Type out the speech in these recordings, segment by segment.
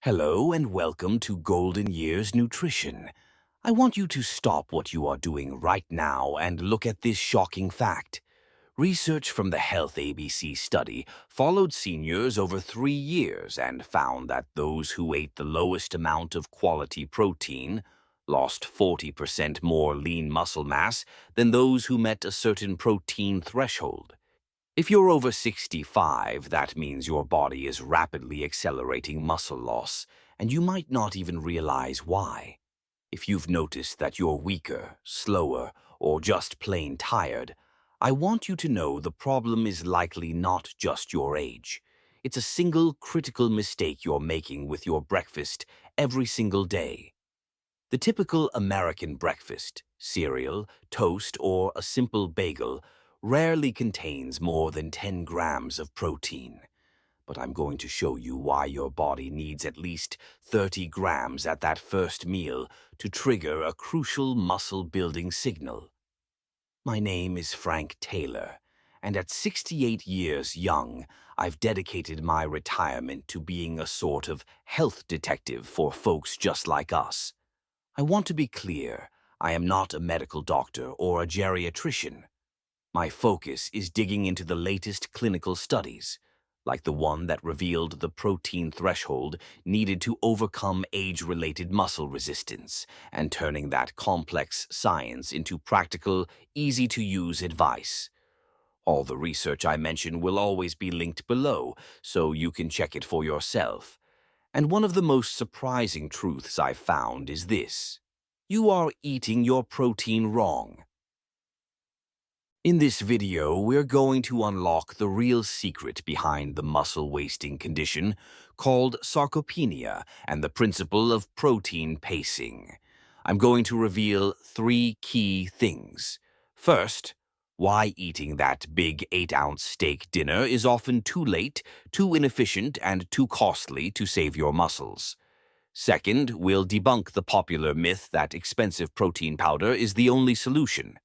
Hello and welcome to Golden Years Nutrition. I want you to stop what you are doing right now and look at this shocking fact. Research from the Health ABC study followed seniors over 3 years and found that those who ate the lowest amount of quality protein lost 40% more lean muscle mass than those who met a certain protein threshold. If you're over 65, that means your body is rapidly accelerating muscle loss, and you might not even realize why. If you've noticed that you're weaker, slower, or just plain tired, I want you to know the problem is likely not just your age. It's a single critical mistake you're making with your breakfast every single day. The typical American breakfast, cereal, toast, or a simple bagel, rarely contains more than 10 grams of protein. But I'm going to show you why your body needs at least 30 grams at that first meal to trigger a crucial muscle-building signal. My name is Frank Taylor, and at 68 years young, I've dedicated my retirement to being a sort of health detective for folks just like us. I want to be clear, I am not a medical doctor or a geriatrician. My focus is digging into the latest clinical studies, like the one that revealed the protein threshold needed to overcome age-related muscle resistance, and turning that complex science into practical, easy-to-use advice. All the research I mention will always be linked below, so you can check it for yourself. And one of the most surprising truths I've found is this: you are eating your protein wrong. In this video, we're going to unlock the real secret behind the muscle-wasting condition called sarcopenia and the principle of protein pacing. I'm going to reveal 3 key things. First, why eating that big 8-ounce steak dinner is often too late, too inefficient, and too costly to save your muscles. Second, we'll debunk the popular myth that expensive protein powder is the only solution.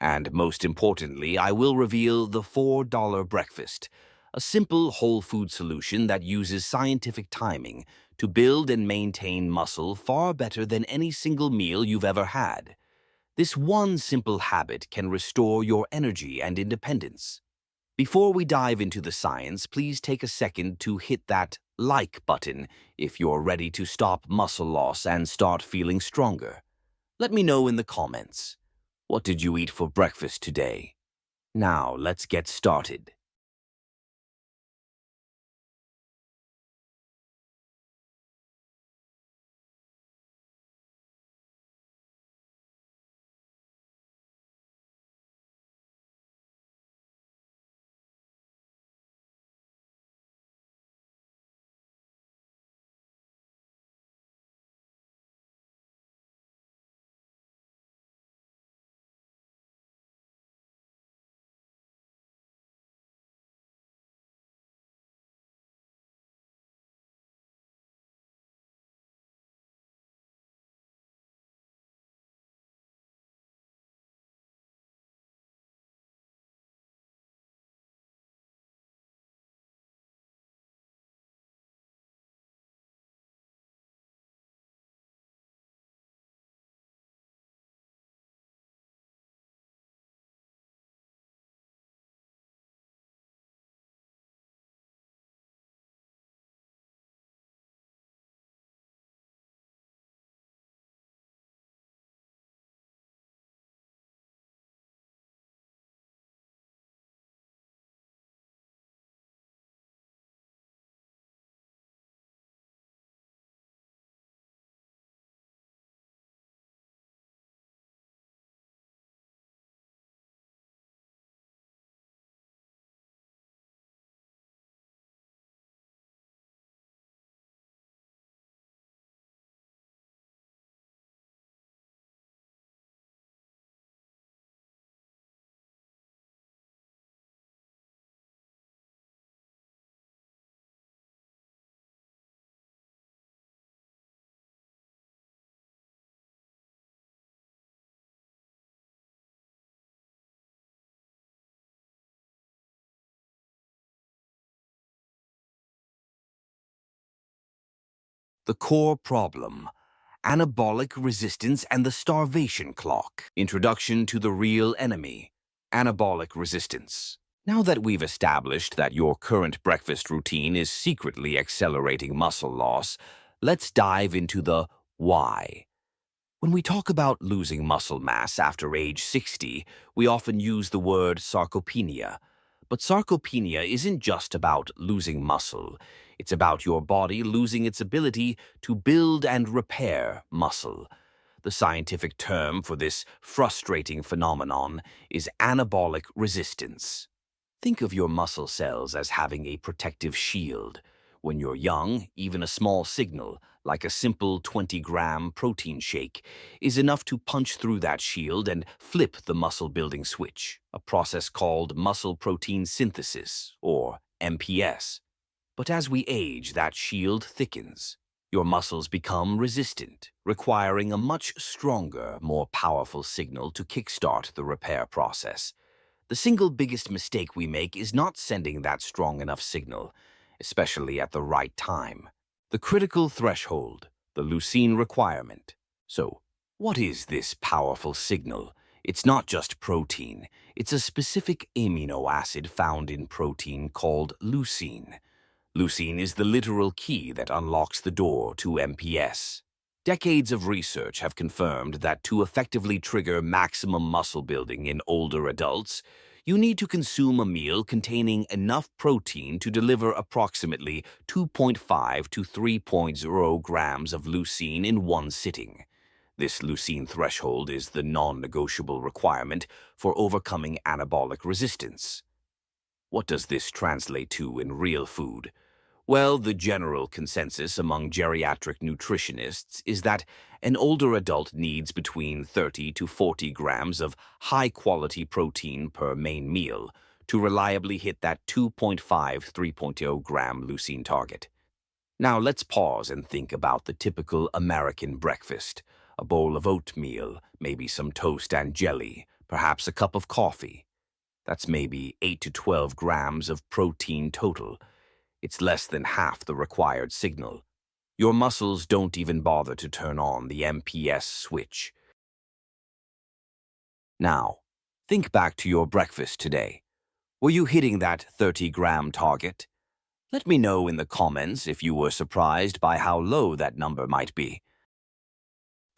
And most importantly, I will reveal the $4 breakfast, a simple whole food solution that uses scientific timing to build and maintain muscle far better than any single meal you've ever had. This one simple habit can restore your energy and independence. Before we dive into the science, please take a second to hit that like button if you're ready to stop muscle loss and start feeling stronger. Let me know in the comments. What did you eat for breakfast today? Now, let's get started. The core problem: anabolic resistance and the starvation clock. Introduction to the real enemy: anabolic resistance. Now that we've established that your current breakfast routine is secretly accelerating muscle loss, let's dive into the why. When we talk about losing muscle mass after age 60, we often use the word sarcopenia. But sarcopenia isn't just about losing muscle. It's about your body losing its ability to build and repair muscle. The scientific term for this frustrating phenomenon is anabolic resistance. Think of your muscle cells as having a protective shield. When you're young, even a small signal, like a simple 20-gram protein shake, is enough to punch through that shield and flip the muscle-building switch, a process called muscle protein synthesis, or MPS. But as we age, that shield thickens. Your muscles become resistant, requiring a much stronger, more powerful signal to kickstart the repair process. The single biggest mistake we make is not sending that strong enough signal, especially at the right time. The critical threshold, the leucine requirement. So, what is this powerful signal? It's not just protein. It's a specific amino acid found in protein called leucine. Leucine is the literal key that unlocks the door to MPS. Decades of research have confirmed that to effectively trigger maximum muscle building in older adults, you need to consume a meal containing enough protein to deliver approximately 2.5 to 3.0 grams of leucine in one sitting. This leucine threshold is the non-negotiable requirement for overcoming anabolic resistance. What does this translate to in real food? Well, the general consensus among geriatric nutritionists is that an older adult needs between 30 to 40 grams of high-quality protein per main meal to reliably hit that 2.5–3.0 gram leucine target. Now let's pause and think about the typical American breakfast: a bowl of oatmeal, maybe some toast and jelly, perhaps a cup of coffee. That's maybe 8 to 12 grams of protein total. It's less than half the required signal. Your muscles don't even bother to turn on the MPS switch. Now, think back to your breakfast today. Were you hitting that 30-gram target? Let me know in the comments if you were surprised by how low that number might be.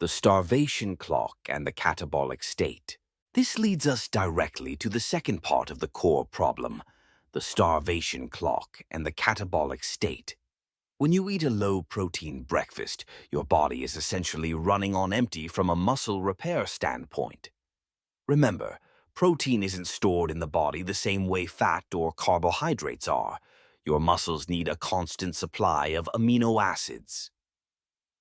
The starvation clock and the catabolic state. This leads us directly to the second part of the core problem: the starvation clock and the catabolic state. When you eat a low-protein breakfast, your body is essentially running on empty from a muscle repair standpoint. Remember, protein isn't stored in the body the same way fat or carbohydrates are. Your muscles need a constant supply of amino acids.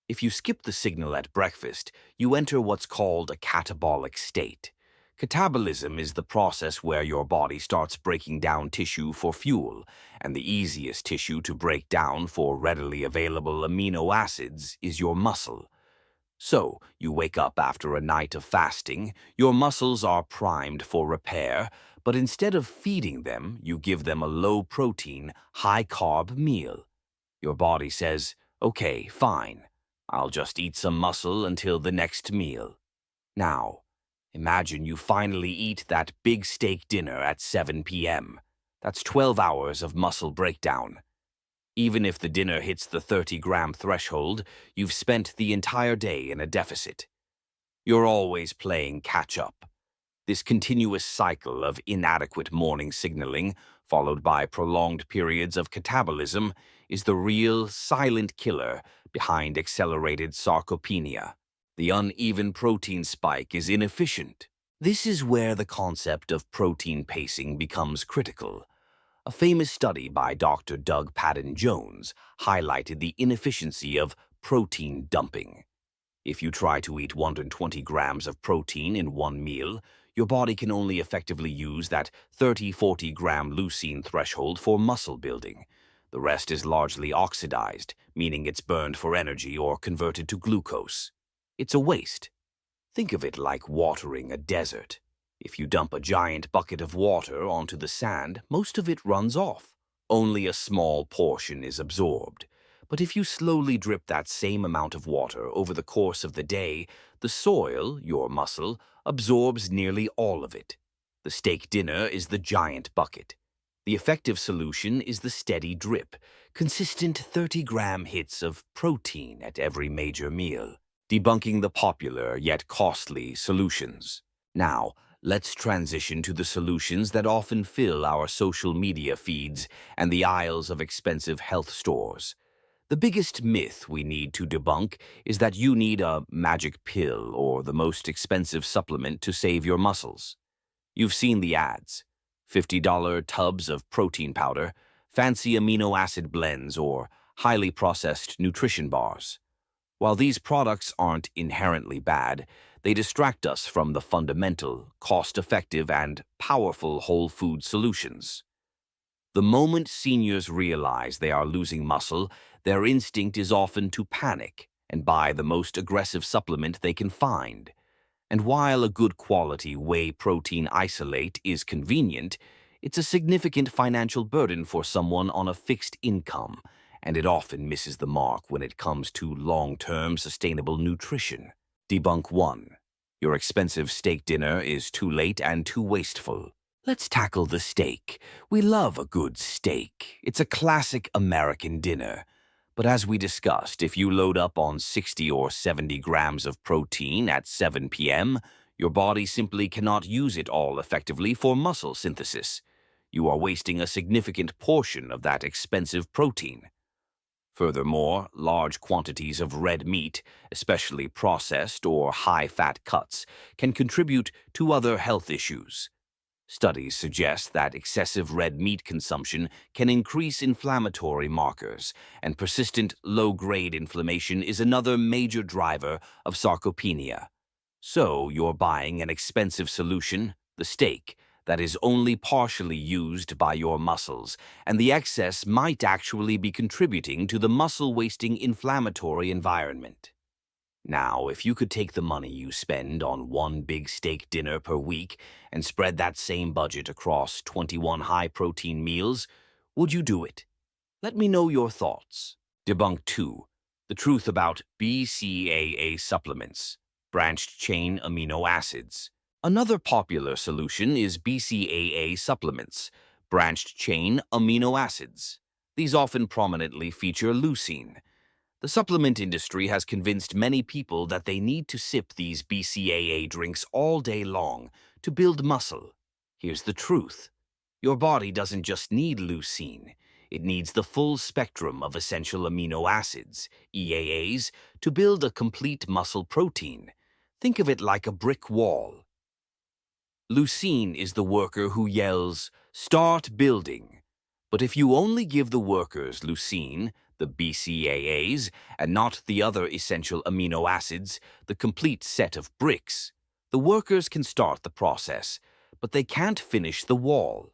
If you skip the signal at breakfast, you enter what's called a catabolic state. Catabolism is the process where your body starts breaking down tissue for fuel, and the easiest tissue to break down for readily available amino acids is your muscle. So, you wake up after a night of fasting, your muscles are primed for repair, but instead of feeding them, you give them a low-protein, high-carb meal. Your body says, "Okay, fine. I'll just eat some muscle until the next meal." Now, imagine you finally eat that big steak dinner at 7 p.m. That's 12 hours of muscle breakdown. Even if the dinner hits the 30-gram threshold, you've spent the entire day in a deficit. You're always playing catch-up. This continuous cycle of inadequate morning signaling, followed by prolonged periods of catabolism, is the real silent killer behind accelerated sarcopenia. The uneven protein spike is inefficient. This is where the concept of protein pacing becomes critical. A famous study by Dr. Doug Patton-Jones highlighted the inefficiency of protein dumping. If you try to eat 120 grams of protein in one meal, your body can only effectively use that 30–40 gram leucine threshold for muscle building. The rest is largely oxidized, meaning it's burned for energy or converted to glucose. It's a waste. Think of it like watering a desert. If you dump a giant bucket of water onto the sand, most of it runs off. Only a small portion is absorbed. But if you slowly drip that same amount of water over the course of the day, the soil, your muscle, absorbs nearly all of it. The steak dinner is the giant bucket. The effective solution is the steady drip, consistent 30-gram hits of protein at every major meal, debunking the popular yet costly solutions. Now, let's transition to the solutions that often fill our social media feeds and the aisles of expensive health stores. The biggest myth we need to debunk is that you need a magic pill or the most expensive supplement to save your muscles. You've seen the ads. $50 tubs of protein powder, fancy amino acid blends, or highly processed nutrition bars. While these products aren't inherently bad, they distract us from the fundamental, cost-effective, and powerful whole food solutions. The moment seniors realize they are losing muscle, their instinct is often to panic and buy the most aggressive supplement they can find. And while a good quality whey protein isolate is convenient, it's a significant financial burden for someone on a fixed income, and it often misses the mark when it comes to long-term sustainable nutrition. Debunk 1. Your expensive steak dinner is too late and too wasteful. Let's tackle the steak. We love a good steak. It's a classic American dinner. But as we discussed, if you load up on 60 or 70 grams of protein at 7 p.m., your body simply cannot use it all effectively for muscle synthesis. You are wasting a significant portion of that expensive protein. Furthermore, large quantities of red meat, especially processed or high-fat cuts, can contribute to other health issues. Studies suggest that excessive red meat consumption can increase inflammatory markers, and persistent low-grade inflammation is another major driver of sarcopenia. So, you're buying an expensive solution, the steak, that is only partially used by your muscles, and the excess might actually be contributing to the muscle-wasting inflammatory environment. Now, if you could take the money you spend on one big steak dinner per week and spread that same budget across 21 high-protein meals, would you do it? Let me know your thoughts. Debunk 2. The truth about BCAA supplements, branched-chain amino acids. Another popular solution is BCAA supplements, branched-chain amino acids. These often prominently feature leucine. The supplement industry has convinced many people that they need to sip these BCAA drinks all day long to build muscle. Here's the truth. Your body doesn't just need leucine. It needs the full spectrum of essential amino acids, EAAs, to build a complete muscle protein. Think of it like a brick wall. Leucine is the worker who yells, "Start building." But if you only give the workers leucine, the BCAAs, and not the other essential amino acids, the complete set of bricks, the workers can start the process, but they can't finish the wall.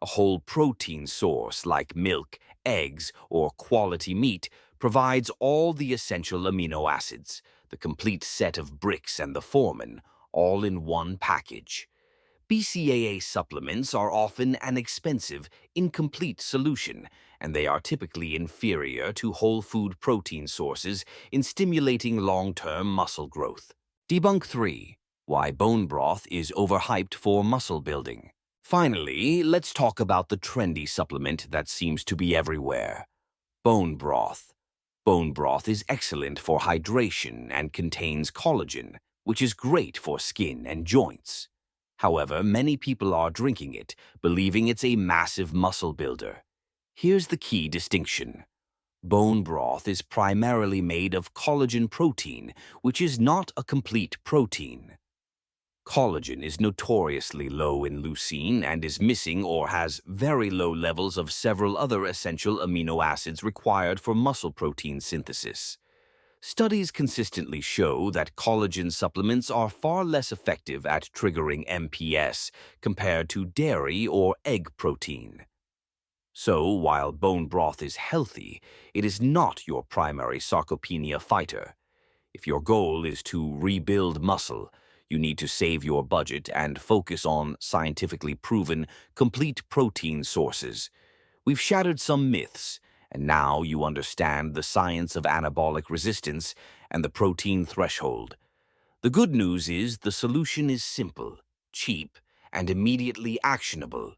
A whole protein source like milk, eggs, or quality meat provides all the essential amino acids, the complete set of bricks and the foreman, all in one package. BCAA supplements are often an expensive, incomplete solution, and they are typically inferior to whole food protein sources in stimulating long-term muscle growth. Debunk 3. Why bone broth is overhyped for muscle building. Finally, let's talk about the trendy supplement that seems to be everywhere: bone broth. Bone broth is excellent for hydration and contains collagen, which is great for skin and joints. However, many people are drinking it, believing it's a massive muscle builder. Here's the key distinction. Bone broth is primarily made of collagen protein, which is not a complete protein. Collagen is notoriously low in leucine and is missing or has very low levels of several other essential amino acids required for muscle protein synthesis. Studies consistently show that collagen supplements are far less effective at triggering MPS compared to dairy or egg protein. So, while bone broth is healthy, it is not your primary sarcopenia fighter. If your goal is to rebuild muscle, you need to save your budget and focus on scientifically proven, complete protein sources. We've shattered some myths, and now you understand the science of anabolic resistance and the protein threshold. The good news is the solution is simple, cheap, and immediately actionable.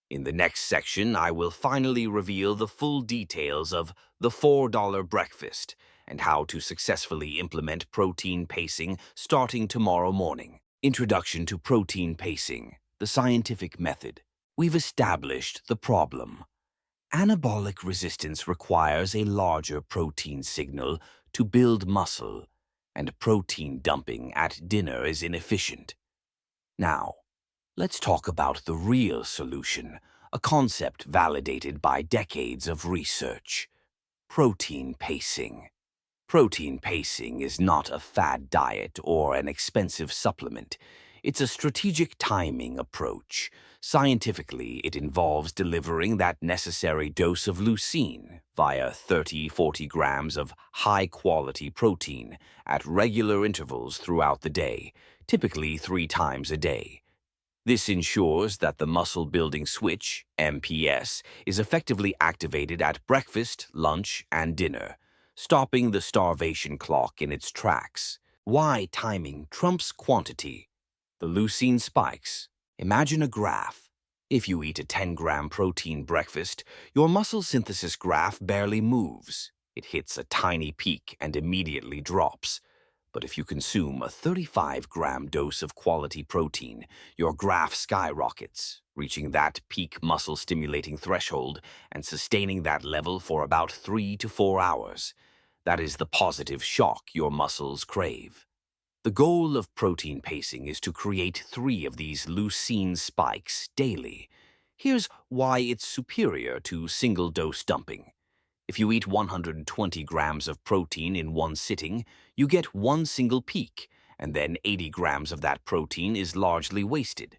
In the next section, I will finally reveal the full details of the $4 breakfast and how to successfully implement protein pacing starting tomorrow morning. Introduction to protein pacing, the scientific method. We've established the problem. Anabolic resistance requires a larger protein signal to build muscle, and protein dumping at dinner is inefficient. Now, let's talk about the real solution, a concept validated by decades of research: protein pacing. Protein pacing is not a fad diet or an expensive supplement. It's a strategic timing approach. Scientifically, it involves delivering that necessary dose of leucine via 30-40 grams of high-quality protein at regular intervals throughout the day, typically 3 times a day. This ensures that the muscle-building switch, MPS, is effectively activated at breakfast, lunch, and dinner, stopping the starvation clock in its tracks. Why timing trumps quantity? The leucine spikes. Imagine a graph. If you eat a 10-gram protein breakfast, your muscle synthesis graph barely moves. It hits a tiny peak and immediately drops. But if you consume a 35-gram dose of quality protein, your graph skyrockets, reaching that peak muscle-stimulating threshold and sustaining that level for about 3 to 4 hours. That is the positive shock your muscles crave. The goal of protein pacing is to create 3 of these leucine spikes daily. Here's why it's superior to single-dose dumping. If you eat 120 grams of protein in one sitting, you get 1 single peak, and then 80 grams of that protein is largely wasted.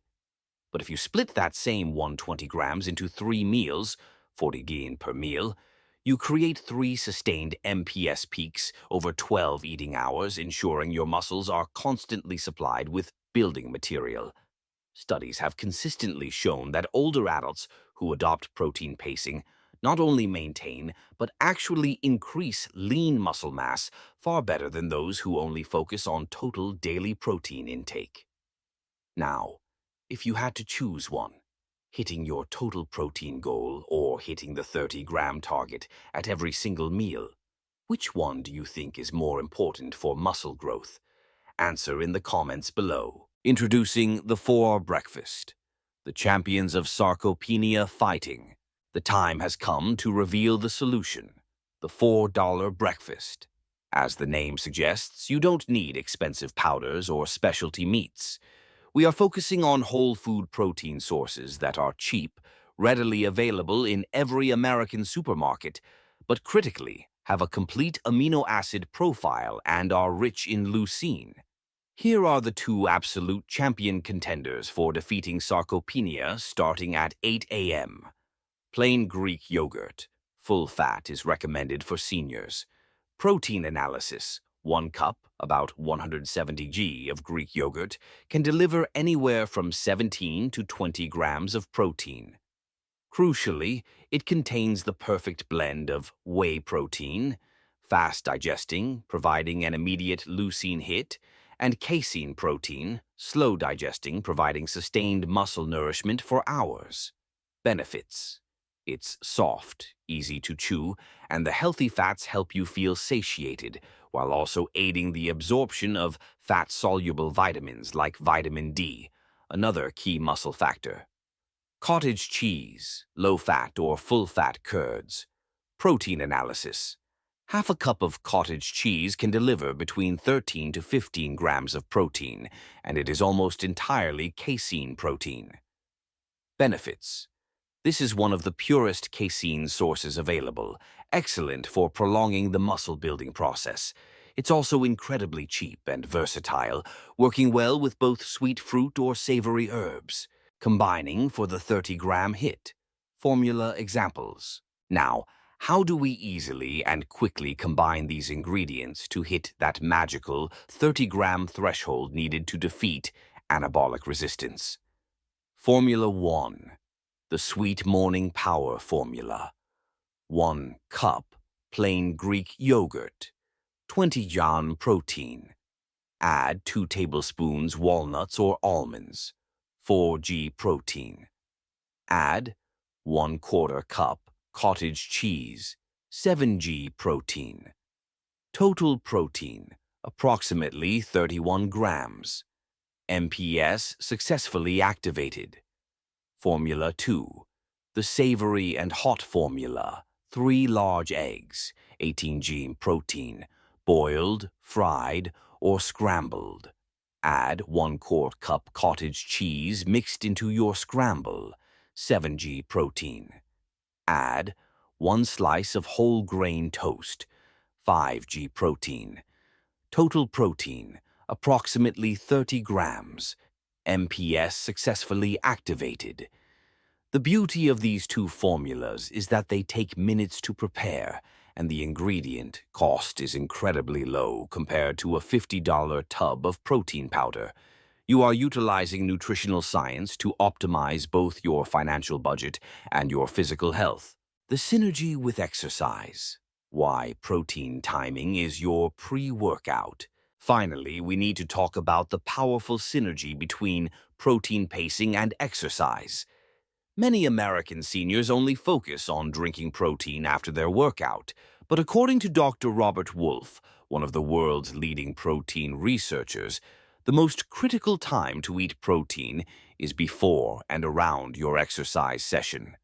But if you split that same 120 grams into 3 meals, 40 gain per meal, you create 3 sustained MPS peaks over 12 eating hours, ensuring your muscles are constantly supplied with building material. Studies have consistently shown that older adults who adopt protein pacing not only maintain, but actually increase lean muscle mass far better than those who only focus on total daily protein intake. Now, if you had to choose one, hitting your total protein goal or hitting the 30-gram target at every single meal, which one do you think is more important for muscle growth? Answer in the comments below. Introducing the 4-hour breakfast, the champions of sarcopenia fighting. The time has come to reveal the solution, the $4 breakfast. As the name suggests, you don't need expensive powders or specialty meats. We are focusing on whole food protein sources that are cheap, readily available in every American supermarket, but critically have a complete amino acid profile and are rich in leucine. Here are the 2 absolute champion contenders for defeating sarcopenia starting at 8 a.m. Plain Greek yogurt. Full fat is recommended for seniors. Protein analysis. 1 cup, about 170 g of Greek yogurt, can deliver anywhere from 17 to 20 grams of protein. Crucially, it contains the perfect blend of whey protein, fast digesting, providing an immediate leucine hit, and casein protein, slow digesting, providing sustained muscle nourishment for hours. Benefits. It's soft, easy to chew, and the healthy fats help you feel satiated, while also aiding the absorption of fat-soluble vitamins like vitamin D, another key muscle factor. Cottage cheese, low-fat or full-fat curds. Protein analysis. Half a cup of cottage cheese can deliver between 13 to 15 grams of protein, and it is almost entirely casein protein. Benefits. This is one of the purest casein sources available, excellent for prolonging the muscle-building process. It's also incredibly cheap and versatile, working well with both sweet fruit or savory herbs. Combining for the 30-gram hit. Formula examples. Now, how do we easily and quickly combine these ingredients to hit that magical 30-gram threshold needed to defeat anabolic resistance? Formula 1. The Sweet Morning Power Formula. 1 cup plain Greek yogurt, 20 gram protein. Add 2 tablespoons walnuts or almonds, 4 g protein. Add 1/4 cup cottage cheese, 7 g protein. Total protein, approximately 31 grams. MPS successfully activated. Formula 2. The savory and hot formula. 3 large eggs, 18 g protein, boiled, fried, or scrambled. Add 1/4 cup cottage cheese mixed into your scramble, 7 g protein. Add 1 slice of whole grain toast, 5 g protein. Total protein, approximately 30 grams. MPS successfully activated. The beauty of these two formulas is that they take minutes to prepare, and the ingredient cost is incredibly low compared to a $50 tub of protein powder. You are utilizing nutritional science to optimize both your financial budget and your physical health. The synergy with exercise. Why protein timing is your pre-workout. Finally, we need to talk about the powerful synergy between protein pacing and exercise. Many American seniors only focus on drinking protein after their workout, but according to Dr. Robert Wolfe, one of the world's leading protein researchers, the most critical time to eat protein is before and around your exercise session.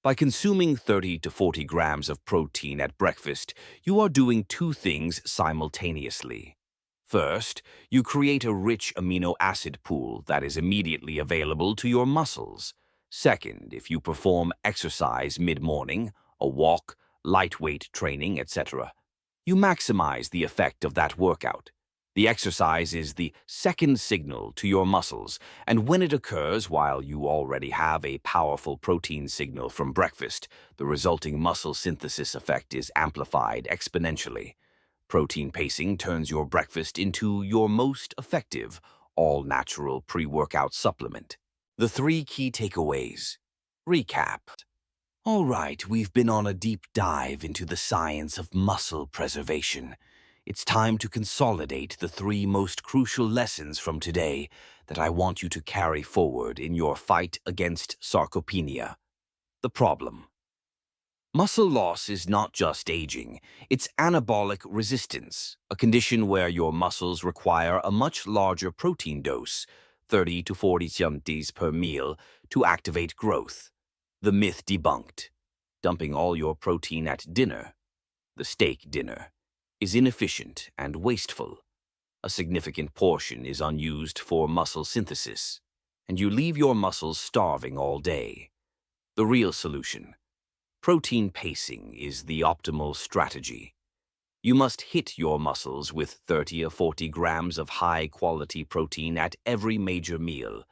By consuming 30 to 40 grams of protein at breakfast, you are doing two things simultaneously. First, you create a rich amino acid pool that is immediately available to your muscles. Second, if you perform exercise mid-morning, a walk, lightweight training, etc., you maximize the effect of that workout. The exercise is the second signal to your muscles, and when it occurs while you already have a powerful protein signal from breakfast, the resulting muscle synthesis effect is amplified exponentially. Protein pacing turns your breakfast into your most effective, all-natural pre-workout supplement. The 3 key takeaways. Recap. All right, we've been on a deep dive into the science of muscle preservation. It's time to consolidate the 3 most crucial lessons from today that I want you to carry forward in your fight against sarcopenia. The problem. Muscle loss is not just aging, it's anabolic resistance, a condition where your muscles require a much larger protein dose, 30 to 40 calories per meal, to activate growth. The myth debunked. Dumping all your protein at dinner, the steak dinner, is inefficient and wasteful. A significant portion is unused for muscle synthesis, and you leave your muscles starving all day. The real solution. Protein pacing is the optimal strategy. You must hit your muscles with 30 or 40 grams of high-quality protein at every major meal,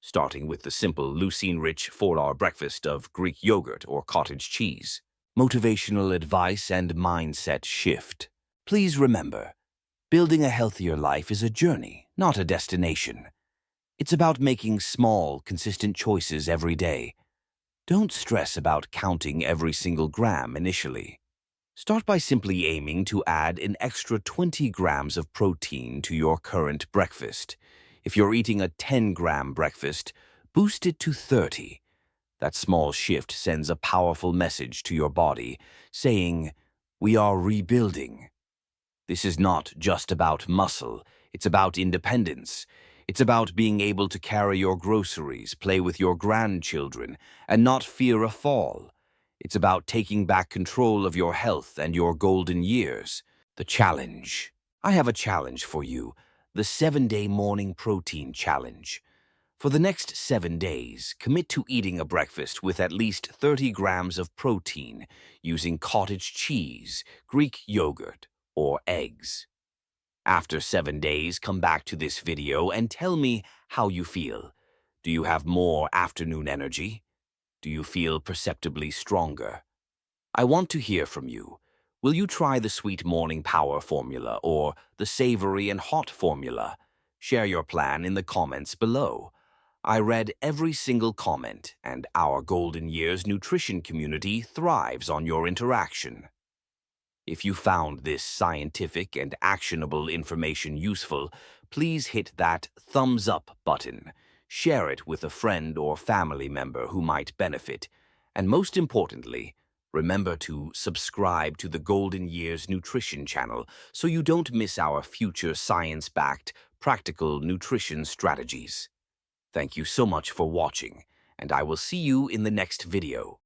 starting with the simple leucine-rich 4-hour breakfast of Greek yogurt or cottage cheese. Motivational advice and mindset shift. Please remember, building a healthier life is a journey, not a destination. It's about making small, consistent choices every day. Don't stress about counting every single gram initially. Start by simply aiming to add an extra 20 grams of protein to your current breakfast. If you're eating a 10-gram breakfast, boost it to 30. That small shift sends a powerful message to your body, saying, "We are rebuilding." This is not just about muscle, it's about independence. It's about being able to carry your groceries, play with your grandchildren, and not fear a fall. It's about taking back control of your health and your golden years. The challenge. I have a challenge for you, the 7-day morning protein challenge. For the next 7 days, commit to eating a breakfast with at least 30 grams of protein using cottage cheese, Greek yogurt, or eggs. After 7 days, come back to this video and tell me how you feel. Do you have more afternoon energy? Do you feel perceptibly stronger? I want to hear from you. Will you try the Sweet Morning Power formula or the Savory and Hot formula? Share your plan in the comments below. I read every single comment, and our Golden Years nutrition community thrives on your interaction. If you found this scientific and actionable information useful, please hit that thumbs up button. Share it with a friend or family member who might benefit. And most importantly, remember to subscribe to the Golden Years Nutrition channel so you don't miss our future science-backed, practical nutrition strategies. Thank you so much for watching, and I will see you in the next video.